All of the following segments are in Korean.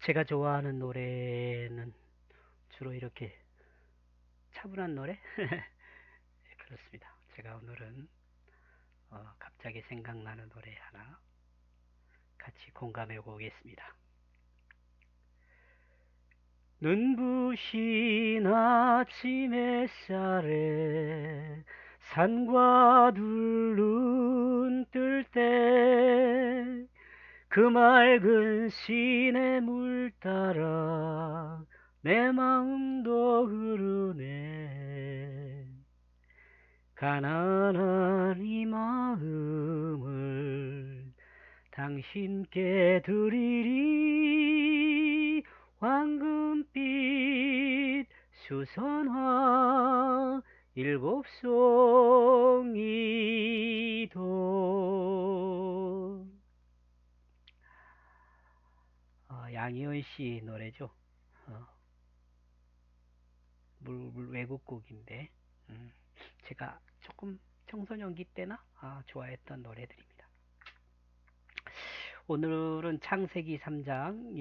제가 좋아하는 노래는 주로 이렇게 차분한 노래? 그렇습니다. 제가 오늘은 갑자기 생각나는 노래 하나 같이 공감해 보겠습니다. 눈부신 아침 햇살에 산과 둘눈 뜰 때 그 맑은 시내 물 따라 내 마음도 흐르네. 가난한 이 마음을 당신께 드리리. 황금빛 수선화 일곱 송이도. 양희은 씨 노래죠. 어, 외국곡인데 제가 조금 청소년기 때나 좋아했던 노래들입니다. 오늘은 창세기 3장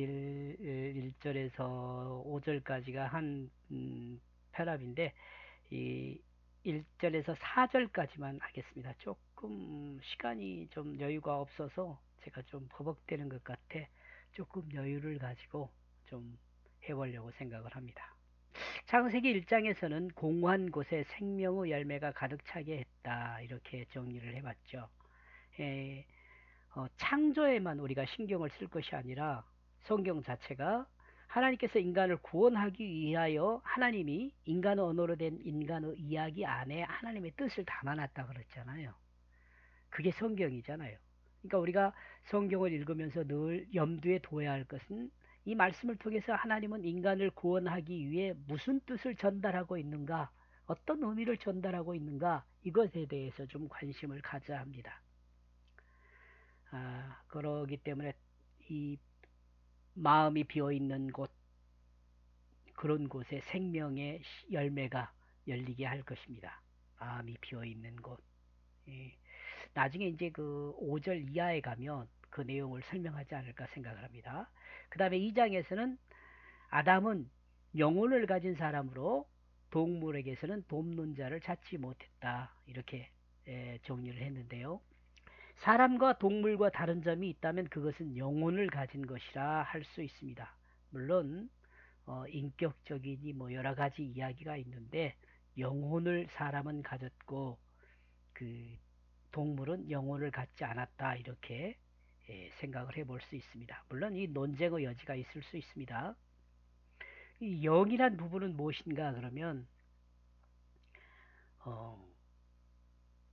1절에서 5절까지가 한 패랍인데 이 1절에서 4절까지만 하겠습니다. 조금 시간이 좀 여유가 없어서 제가 좀 버벅대는 것 같아 조금 여유를 가지고 좀 해보려고 생각을 합니다. 창세기 1장에서는 공한 곳에 생명의 열매가 가득 차게 했다. 이렇게 정리를 해봤죠. 에, 창조에만 우리가 신경을 쓸 것이 아니라 성경 자체가 하나님께서 인간을 구원하기 위하여 하나님이 인간 언어로 된 인간의 이야기 안에 하나님의 뜻을 담아놨다 그랬잖아요. 그게 성경이잖아요. 그러니까 우리가 성경을 읽으면서 늘 염두에 둬야 할 것은 이 말씀을 통해서 하나님은 인간을 구원하기 위해 무슨 뜻을 전달하고 있는가, 어떤 의미를 전달하고 있는가, 이것에 대해서 좀 관심을 가져야 합니다. 그러기 때문에 이 마음이 비어 있는 곳, 그런 곳에 생명의 열매가 열리게 할 것입니다. 마음이 비어 있는 곳. 예. 나중에 이제 그 5절 이하에 가면 그 내용을 설명하지 않을까 생각을 합니다. 그 다음에 2장에서는 아담은 영혼을 가진 사람으로 동물에게서는 돕는 자를 찾지 못했다. 이렇게 정리를 했는데요. 사람과 동물과 다른 점이 있다면 그것은 영혼을 가진 것이라 할 수 있습니다. 물론 인격적이니 뭐 여러 가지 이야기가 있는데 영혼을 사람은 가졌고 그 동물은 영혼을 갖지 않았다. 이렇게 생각을 해볼 수 있습니다. 물론 이 논쟁의 여지가 있을 수 있습니다. 이 영이란 부분은 무엇인가 그러면 어,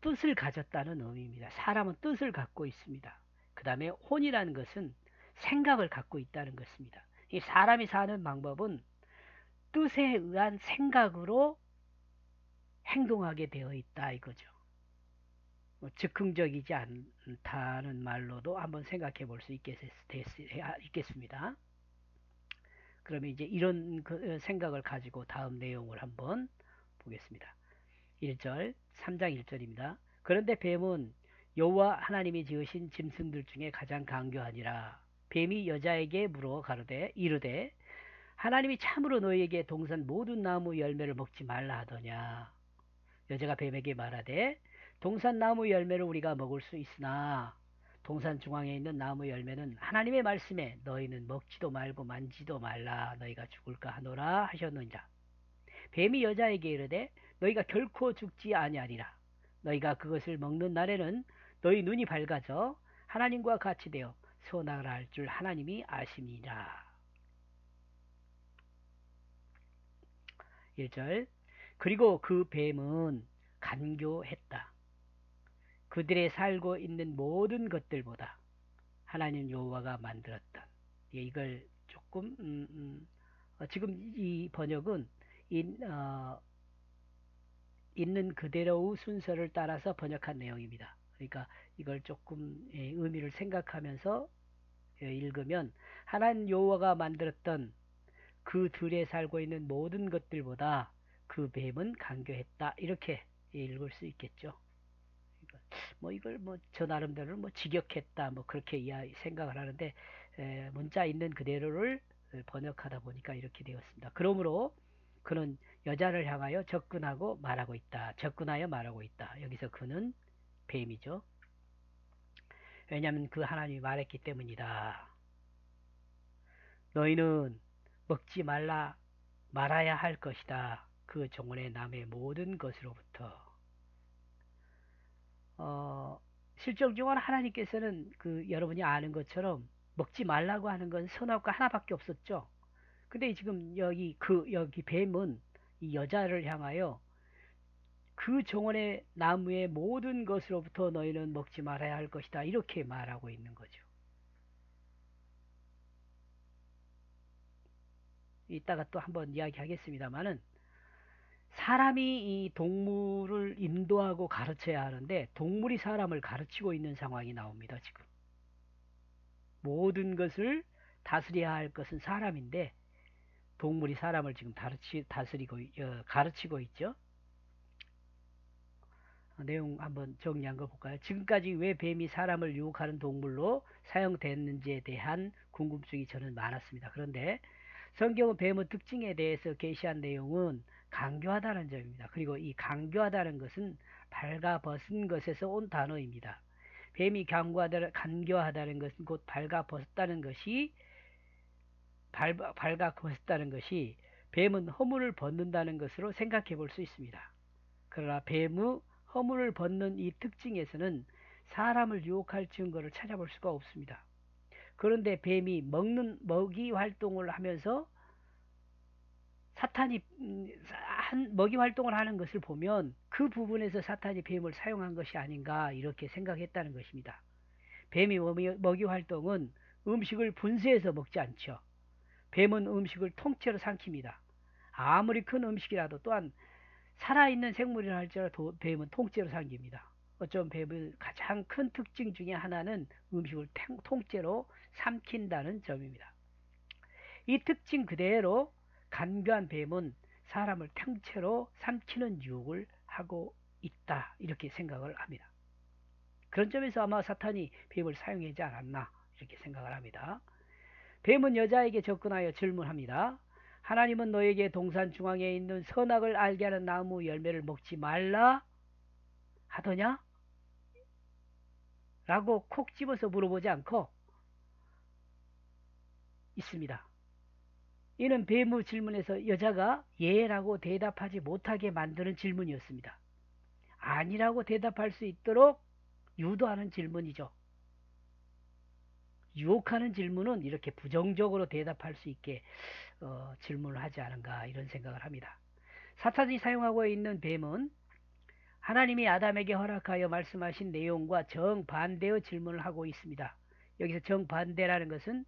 뜻을 가졌다는 의미입니다. 사람은 뜻을 갖고 있습니다. 그 다음에 혼이라는 것은 생각을 갖고 있다는 것입니다. 이 사람이 사는 방법은 뜻에 의한 생각으로 행동하게 되어 있다 이거죠. 즉흥적이지 않다는 말로도 한번 생각해 볼 수 있겠습니다. 그러면 이제 이런 생각을 가지고 다음 내용을 한번 보겠습니다. 1절, 3장 1절입니다. 그런데 뱀은 여호와 하나님이 지으신 짐승들 중에 가장 강교하니라. 뱀이 여자에게 물어 가로되 이르되 하나님이 참으로 너희에게 동산 모든 나무 열매를 먹지 말라 하더냐. 여자가 뱀에게 말하되 동산 나무 열매를 우리가 먹을 수 있으나 동산 중앙에 있는 나무 열매는 하나님의 말씀에 너희는 먹지도 말고 만지도 말라 너희가 죽을까 하노라 하셨느니라. 뱀이 여자에게 이르되 너희가 결코 죽지 아니하리라. 너희가 그것을 먹는 날에는 너희 눈이 밝아져 하나님과 같이 되어 선악을 알 줄 하나님이 아심이라. 1절 그리고 그 뱀은 간교했다. 그들의 살고 있는 모든 것들보다 하나님 여호와가 만들었던 이걸 조금 지금 이 번역은 있는 그대로의 순서를 따라서 번역한 내용입니다. 그러니까 이걸 조금 의미를 생각하면서 읽으면 하나님 여호와가 만들었던 그 들에 살고 있는 모든 것들보다 그 뱀은 간교했다 이렇게 읽을 수 있겠죠. 뭐 이걸 뭐 저 나름대로 뭐 직역했다 뭐 그렇게 생각을 하는데 문자 있는 그대로를 번역하다 보니까 이렇게 되었습니다. 그러므로 그는 여자를 향하여 접근하고 말하고 있다. 접근하여 말하고 있다. 여기서 그는 뱀이죠. 왜냐하면 그 하나님이 말했기 때문이다. 너희는 먹지 말아야 할 것이다. 그 종원의 남의 모든 것으로부터. 실정적으로 하나님께서는 그 여러분이 아는 것처럼 먹지 말라고 하는 건 선악과 하나밖에 없었죠. 근데 지금 여기 뱀은 이 여자를 향하여 그 정원의 나무의 모든 것으로부터 너희는 먹지 말아야 할 것이다. 이렇게 말하고 있는 거죠. 이따가 또 한번 이야기하겠습니다만은 사람이 이 동물을 인도하고 가르쳐야 하는데 동물이 사람을 가르치고 있는 상황이 나옵니다. 지금 모든 것을 다스려야 할 것은 사람인데 동물이 사람을 지금 가르치고 있죠. 내용 한번 정리한 거 볼까요? 지금까지 왜 뱀이 사람을 유혹하는 동물로 사용됐는지에 대한 궁금증이 저는 많았습니다. 그런데 성경은 뱀의 특징에 대해서 게시한 내용은 강교하다는 점입니다. 그리고 이 강교하다는 것은 발가벗은 것에서 온 단어입니다. 뱀이 간교하다는 것은 곧 발가벗었다는 것이 발가벗었다는 것이 뱀은 허물을 벗는다는 것으로 생각해 볼 수 있습니다. 그러나 뱀의 허물을 벗는 이 특징에서는 사람을 유혹할 증거를 찾아볼 수가 없습니다. 그런데 뱀이 먹이 활동을 하면서 사탄이 먹이 활동을 하는 것을 보면 그 부분에서 사탄이 뱀을 사용한 것이 아닌가 이렇게 생각했다는 것입니다. 뱀이 먹이 활동은 음식을 분쇄해서 먹지 않죠. 뱀은 음식을 통째로 삼킵니다. 아무리 큰 음식이라도 또한 살아있는 생물이라 할지라도 뱀은 통째로 삼깁니다. 어쩌면 뱀의 가장 큰 특징 중에 하나는 음식을 통째로 삼킨다는 점입니다. 이 특징 그대로 간교한 뱀은 사람을 통째로 삼키는 유혹을 하고 있다. 이렇게 생각을 합니다. 그런 점에서 아마 사탄이 뱀을 사용하지 않았나 이렇게 생각을 합니다. 뱀은 여자에게 접근하여 질문합니다. 하나님은 너에게 동산 중앙에 있는 선악을 알게 하는 나무 열매를 먹지 말라 하더냐? 라고 콕 집어서 물어보지 않고 있습니다. 이는 뱀의 질문에서 여자가 예라고 대답하지 못하게 만드는 질문이었습니다. 아니라고 대답할 수 있도록 유도하는 질문이죠. 유혹하는 질문은 이렇게 부정적으로 대답할 수 있게 질문을 하지 않은가 이런 생각을 합니다. 사탄이 사용하고 있는 뱀은 하나님이 아담에게 허락하여 말씀하신 내용과 정반대의 질문을 하고 있습니다. 여기서 정반대라는 것은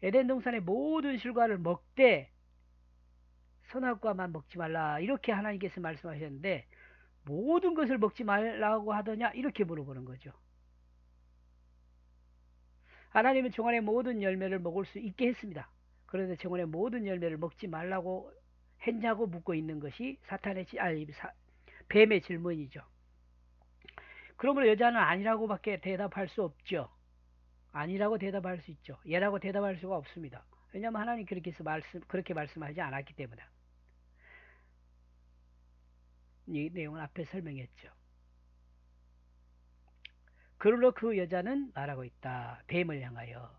에덴 동산의 모든 실과를 먹되 선악과만 먹지 말라 이렇게 하나님께서 말씀하셨는데 모든 것을 먹지 말라고 하더냐 이렇게 물어보는 거죠. 하나님은 정원의 모든 열매를 먹을 수 있게 했습니다. 그런데 정원의 모든 열매를 먹지 말라고 했냐고 묻고 있는 것이 뱀의 질문이죠. 그러므로 여자는 아니라고밖에 대답할 수 없죠. 아니라고 대답할 수 있죠. 예라고 대답할 수가 없습니다. 왜냐하면 하나님 그렇게 말씀하지 않았기 때문에. 이 내용은 앞에 설명했죠. 그러므로 그 여자는 말하고 있다. 뱀을 향하여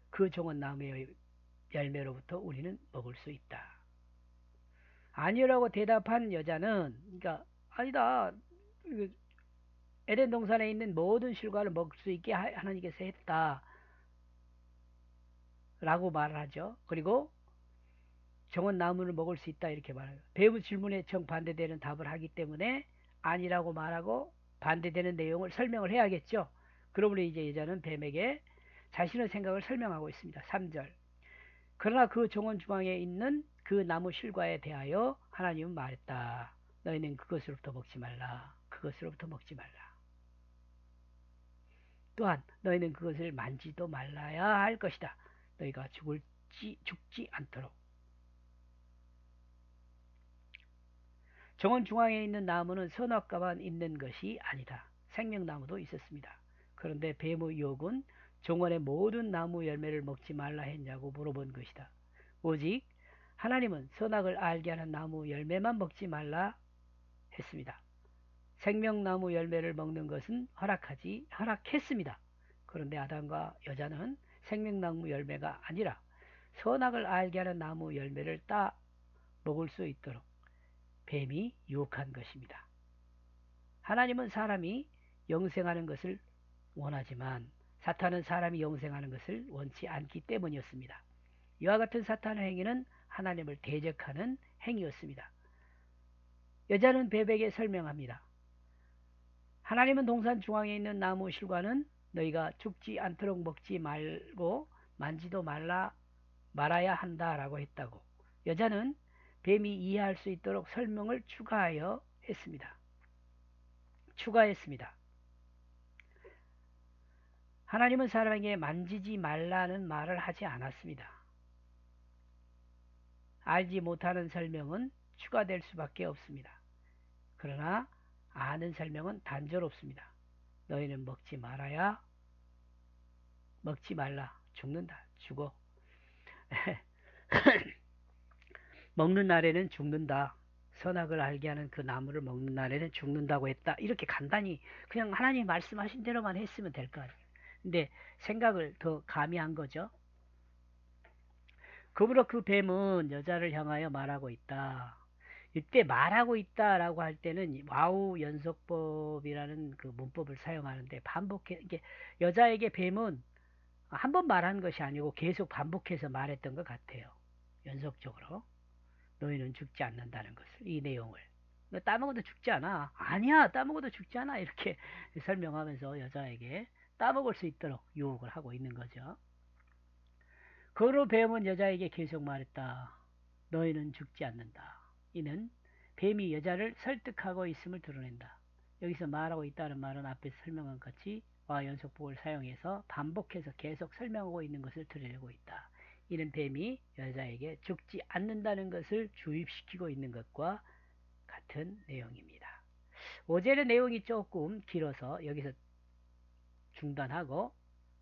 그 종은 나무의 열매로부터 우리는 먹을 수 있다. 아니라고 대답한 여자는 그러니까 아니다. 에덴 동산에 있는 모든 실과를 먹을 수 있게 하나님께서 했다. 라고 말을 하죠. 그리고 정원 나무를 먹을 수 있다 이렇게 말해요. 뱀의 질문에 정반대되는 답을 하기 때문에 아니라고 말하고 반대되는 내용을 설명을 해야겠죠. 그러므로 이제 여자는 뱀에게 자신의 생각을 설명하고 있습니다. 3절. 그러나 그 정원 중앙에 있는 그 나무 실과에 대하여 하나님은 말했다. 너희는 그것으로부터 먹지 말라. 그것으로부터 먹지 말라. 또한 너희는 그것을 만지도 말라야 할 것이다. 너희가 죽지 않도록. 정원 중앙에 있는 나무는 선악과만 있는 것이 아니다. 생명나무도 있었습니다. 그런데 뱀의 유혹은 정원의 모든 나무 열매를 먹지 말라 했냐고 물어본 것이다. 오직 하나님은 선악을 알게 하는 나무 열매만 먹지 말라 했습니다. 생명나무 열매를 먹는 것은 허락했습니다. 그런데 아담과 여자는 생명나무 열매가 아니라 선악을 알게 하는 나무 열매를 따 먹을 수 있도록 뱀이 유혹한 것입니다. 하나님은 사람이 영생하는 것을 원하지만 사탄은 사람이 영생하는 것을 원치 않기 때문이었습니다. 이와 같은 사탄의 행위는 하나님을 대적하는 행위였습니다. 여자는 뱀에게 설명합니다. 하나님은 동산 중앙에 있는 나무 실과는 너희가 죽지 않도록 먹지 말고 만지도 말아야 한다라고 했다고. 여자는 뱀이 이해할 수 있도록 설명을 추가했습니다. 하나님은 사람에게 만지지 말라는 말을 하지 않았습니다. 알지 못하는 설명은 추가될 수밖에 없습니다. 그러나 아는 설명은 단조롭습니다. 너희는 먹지 말라. 죽는다. 죽어. 먹는 날에는 죽는다. 선악을 알게 하는 그 나무를 먹는 날에는 죽는다고 했다. 이렇게 간단히 그냥 하나님 말씀하신 대로만 했으면 될 거 아니에요. 근데 생각을 더 가미한 거죠. 그러므로 그 뱀은 여자를 향하여 말하고 있다. 이때 말하고 있다라고 할 때는 와우 연속법이라는 그 문법을 사용하는데 이게 여자에게 뱀은 한 번 말한 것이 아니고 계속 반복해서 말했던 것 같아요. 연속적으로. 너희는 죽지 않는다는 것을, 이 내용을. 너 따먹어도 죽지 않아. 아니야, 따먹어도 죽지 않아. 이렇게 설명하면서 여자에게 따먹을 수 있도록 유혹을 하고 있는 거죠. 그로 뱀은 여자에게 계속 말했다. 너희는 죽지 않는다. 이는 뱀이 여자를 설득하고 있음을 드러낸다. 여기서 말하고 있다는 말은 앞에서 설명한 같이 와 연속복을 사용해서 반복해서 계속 설명하고 있는 것을 드러내고 있다. 이는 뱀이 여자에게 죽지 않는다는 것을 주입시키고 있는 것과 같은 내용입니다. 어제의 내용이 조금 길어서 여기서 중단하고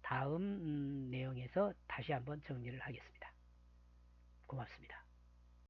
다음 내용에서 다시 한번 정리를 하겠습니다. 고맙습니다.